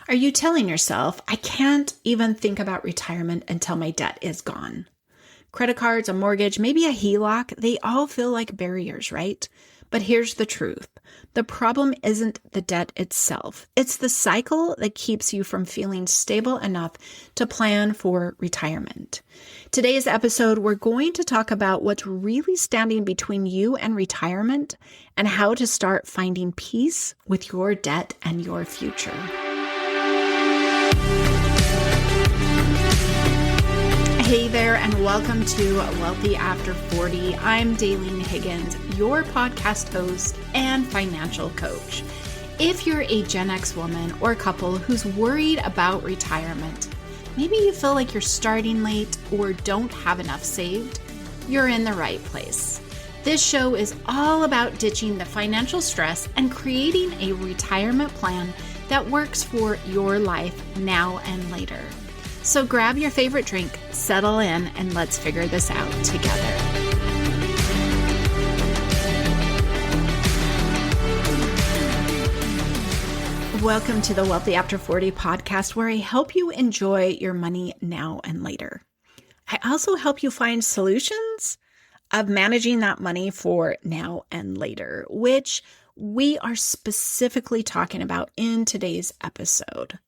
Are you telling yourself, I can't even think about retirement until my debt is gone? Credit cards, a mortgage, maybe a HELOC, they all feel like barriers, right? But here's the truth. The problem isn't the debt itself. It's the cycle that keeps you from feeling stable enough to plan for retirement. Today's episode, we're going to talk about what's really standing between you and retirement and how to start finding peace with your debt and your future. Hey there, and welcome to Wealthy After 40. I'm Daylene Higgins, your podcast host and financial coach. If you're a Gen X woman or couple who's worried about retirement, maybe you feel like you're starting late or don't have enough saved, you're in the right place. This show is all about ditching the financial stress and creating a retirement plan that works for your life now and later. So grab your favorite drink, settle in, and let's figure this out together. Welcome to the Wealthy After 40 podcast, where I help you enjoy your money now and later. I also help you find solutions of managing that money for now and later, which we are specifically talking about in today's episode.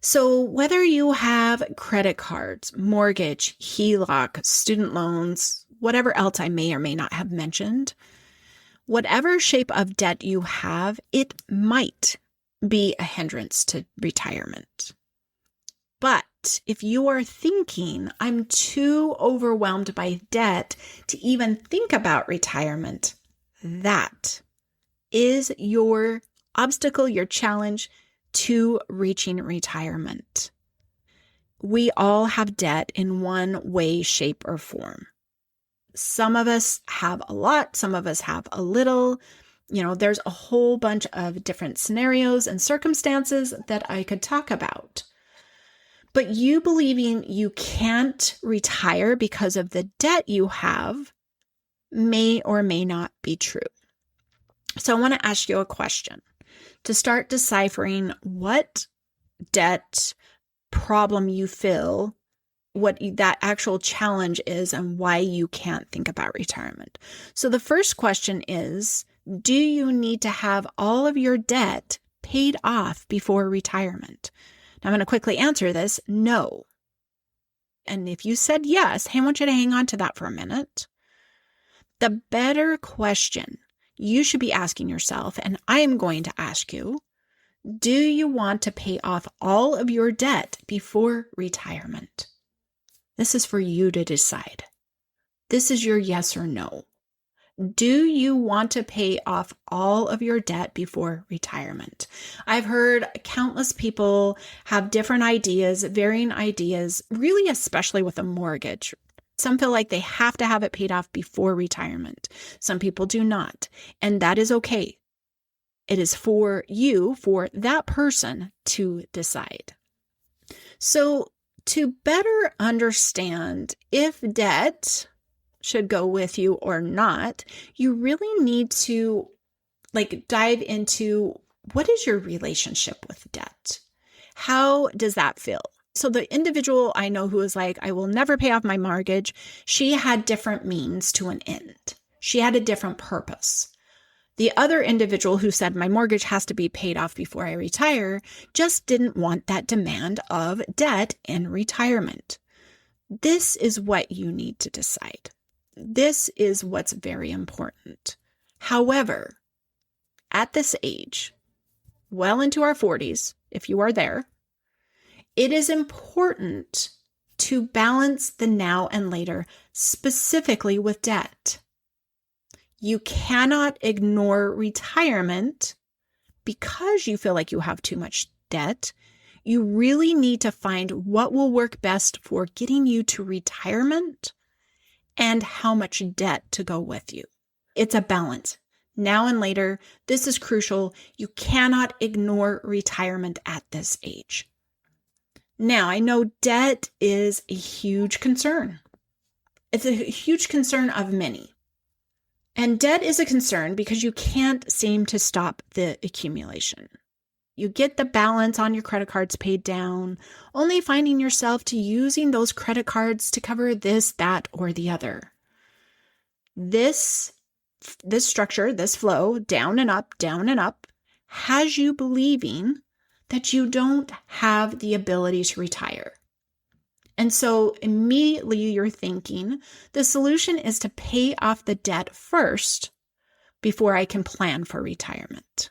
So whether you have credit cards, mortgage, HELOC, student loans, whatever else I may or may not have mentioned, whatever shape of debt you have, it might be a hindrance to retirement. But if you are thinking, I'm too overwhelmed by debt to even think about retirement, that is your obstacle, your challenge to reaching retirement. We all have debt in one way, shape, or form. Some of us have a lot, some of us have a little. There's a whole bunch of different scenarios and circumstances that I could talk about. But you believing you can't retire because of the debt you have may or may not be true. So I want to ask you a question to start deciphering what debt problem you feel, what that actual challenge is, and why you can't think about retirement. So the first question is, do you need to have all of your debt paid off before retirement? Now, I'm going to quickly answer this, no. And if you said yes, I want you to hang on to that for a minute. The better question you should be asking yourself, and I am going to ask you, do you want to pay off all of your debt before retirement? This is for you to decide. This is your yes or no. Do you want to pay off all of your debt before retirement? I've heard countless people have different ideas, varying ideas, really especially with a mortgage. Some feel like they have to have it paid off before retirement. Some people do not, and that is okay. It is for you, for that person to decide. So to better understand if debt should go with you or not, you really need to dive into what is your relationship with debt? How does that feel? So the individual I know who is like, I will never pay off my mortgage, she had different means to an end. She had a different purpose. The other individual who said my mortgage has to be paid off before I retire just didn't want that demand of debt in retirement. This is what you need to decide. This is what's very important. However, at this age, well into our 40s, if you are there, it is important to balance the now and later, specifically with debt. You cannot ignore retirement because you feel like you have too much debt. You really need to find what will work best for getting you to retirement and how much debt to go with you. It's a balance. Now and later, this is crucial. You cannot ignore retirement at this age. Now, I know debt is a huge concern. It's a huge concern of many. And debt is a concern because you can't seem to stop the accumulation. You get the balance on your credit cards paid down, only finding yourself to using those credit cards to cover this, that, or the other. This structure, this flow, down and up, has you believing that you don't have the ability to retire. And so immediately you're thinking, the solution is to pay off the debt first before I can plan for retirement.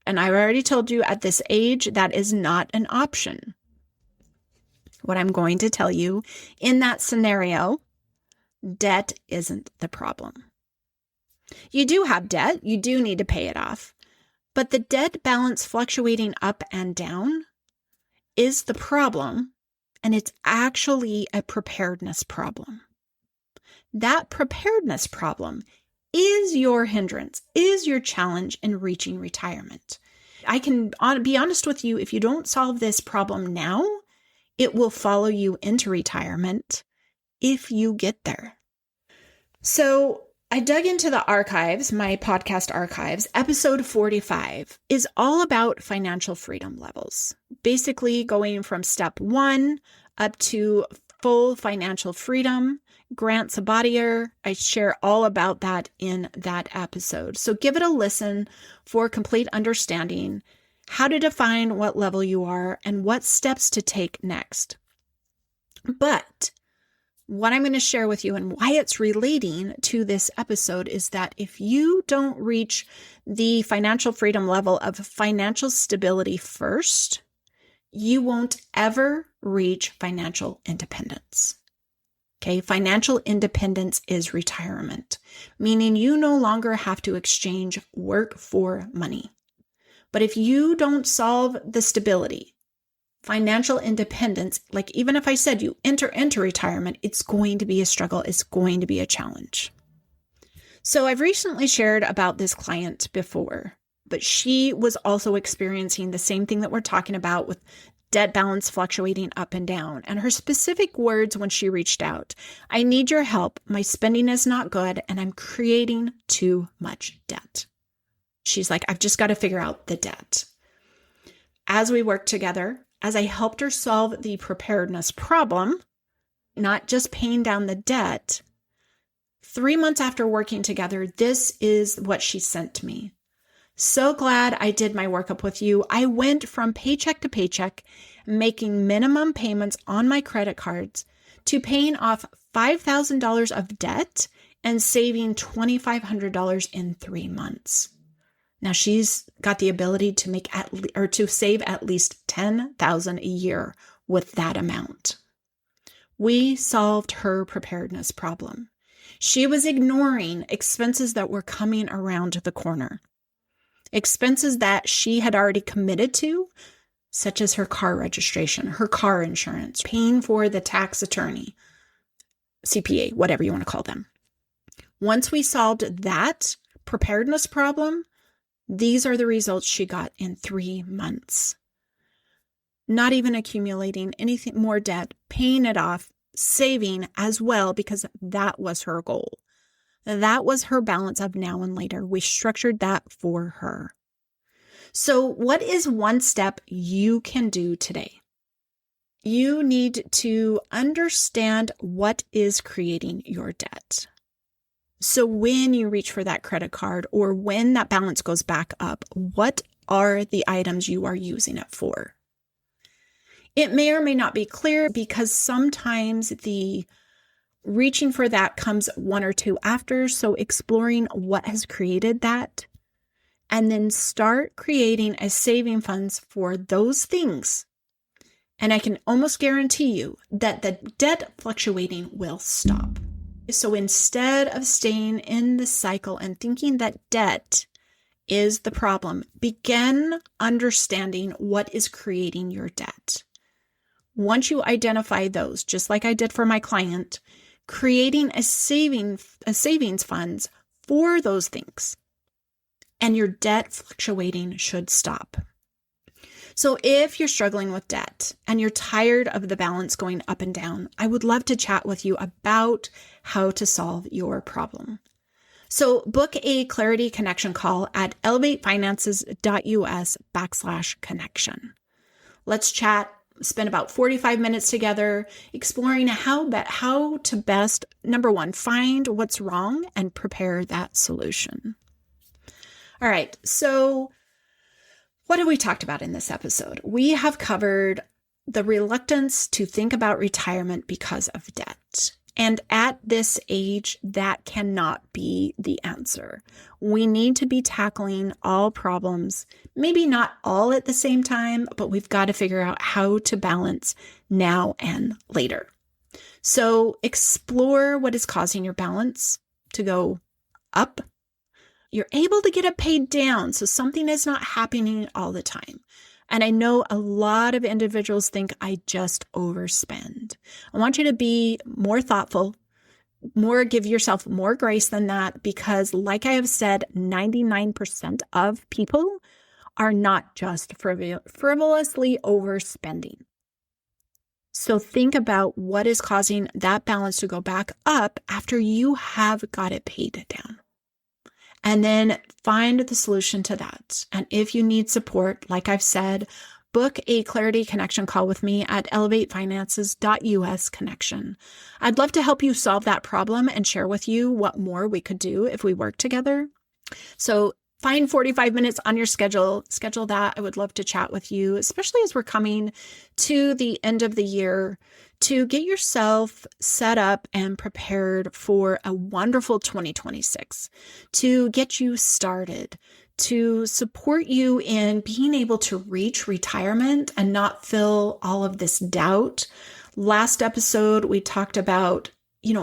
And I've already told you at this age, that is not an option. What I'm going to tell you in that scenario, debt isn't the problem. You do have debt, you do need to pay it off, but the debt balance fluctuating up and down is the problem, and it's actually a preparedness problem. That preparedness problem is your hindrance, is your challenge in reaching retirement. I can be honest with you, if you don't solve this problem now, it will follow you into retirement if you get there. So I dug into the archives, my podcast archives. Episode 45 is all about financial freedom levels, basically going from step 1 up to full financial freedom. Grant Sabatier, I share all about that in that episode. So give it a listen for complete understanding, how to define what level you are and what steps to take next. But what I'm going to share with you and why it's relating to this episode is that if you don't reach the financial freedom level of financial stability first, you won't ever reach financial independence. Okay, financial independence is retirement, meaning you no longer have to exchange work for money. But if you don't solve the stability, financial independence, like even if I said you enter into retirement, it's going to be a struggle. It's going to be a challenge. So I've recently shared about this client before, but she was also experiencing the same thing that we're talking about with debt balance fluctuating up and down. And her specific words when she reached out, I need your help. My spending is not good and I'm creating too much debt. She's like, I've just got to figure out the debt. As we worked together, as I helped her solve the preparedness problem, not just paying down the debt, 3 months after working together, this is what she sent to me. So glad I did my workup with you. I went from paycheck to paycheck, making minimum payments on my credit cards to paying off $5,000 of debt and saving $2,500 in 3 months. Now she's got the ability to make to save at least $10,000 a year with that amount. We solved her preparedness problem. She was ignoring expenses that were coming around the corner. Expenses that she had already committed to, such as her car registration, her car insurance, paying for the tax attorney, CPA, whatever you want to call them. Once we solved that preparedness problem, these are the results she got in 3 months. Not even accumulating anything more debt, paying it off, saving as well, because that was her goal. That was her balance of now and later. We structured that for her. So what is one step you can do today? You need to understand what is creating your debt. So when you reach for that credit card or when that balance goes back up, what are the items you are using it for? It may or may not be clear because sometimes the reaching for that comes 1 or 2 after. So exploring what has created that and then start creating a saving funds for those things. And I can almost guarantee you that the debt fluctuating will stop. So instead of staying in the cycle and thinking that debt is the problem, begin understanding what is creating your debt. Once you identify those, just like I did for my client, creating a savings funds for those things, and your debt fluctuating should stop. So if you're struggling with debt and you're tired of the balance going up and down, I would love to chat with you about how to solve your problem. So book a clarity connection call at elevatefinances.us/connection. Let's chat, spend about 45 minutes together exploring how to best, number one, find what's wrong and prepare that solution. All right, so what have we talked about in this episode? We have covered the reluctance to think about retirement because of debt. And at this age, that cannot be the answer. We need to be tackling all problems, maybe not all at the same time, but we've got to figure out how to balance now and later. So explore what is causing your balance to go up. You're able to get it paid down, so something is not happening all the time. And I know a lot of individuals think I just overspend. I want you to be more thoughtful, give yourself more grace than that, because like I have said, 99% of people are not just frivolously overspending. So think about what is causing that balance to go back up after you have got it paid down. And then find the solution to that. And if you need support, like I've said, book a clarity connection call with me at elevatefinances.us/connection. I'd love to help you solve that problem and share with you what more we could do if we work together. So find 45 minutes on your schedule. Schedule that. I would love to chat with you, especially as we're coming to the end of the year, to get yourself set up and prepared for a wonderful 2026, to get you started, to support you in being able to reach retirement and not feel all of this doubt. Last episode, we talked about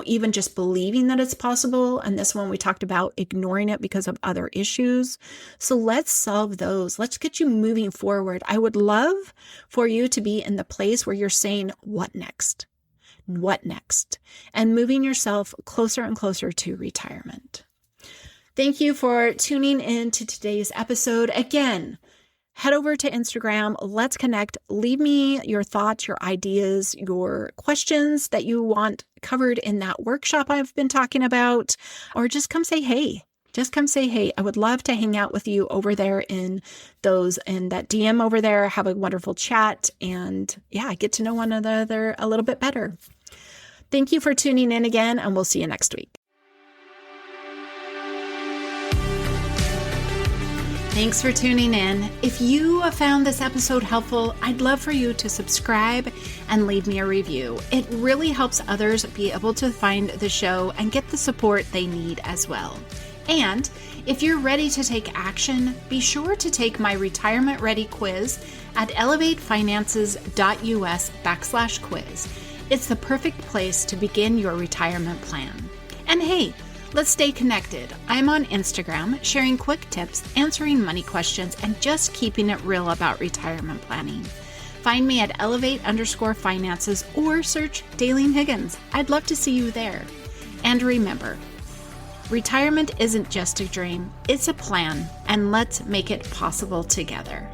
even just believing that it's possible. And this one, we talked about ignoring it because of other issues. So let's solve those. Let's get you moving forward. I would love for you to be in the place where you're saying, what next? What next? And moving yourself closer and closer to retirement. Thank you for tuning in to today's episode. Again, head over to Instagram. Let's connect. Leave me your thoughts, your ideas, your questions that you want covered in that workshop I've been talking about, or just come say hey. Just come say hey. I would love to hang out with you over there in that DM over there. Have a wonderful chat and get to know one another a little bit better. Thank you for tuning in again, and we'll see you next week. Thanks for tuning in. If you found this episode helpful, I'd love for you to subscribe and leave me a review. It really helps others be able to find the show and get the support they need as well. And if you're ready to take action, be sure to take my retirement ready quiz at elevatefinances.us/quiz. It's the perfect place to begin your retirement plan. And hey, let's stay connected. I'm on Instagram, sharing quick tips, answering money questions, and just keeping it real about retirement planning. Find me at elevate_finances or search Daleen Higgins. I'd love to see you there. And remember, retirement isn't just a dream, it's a plan, and let's make it possible together.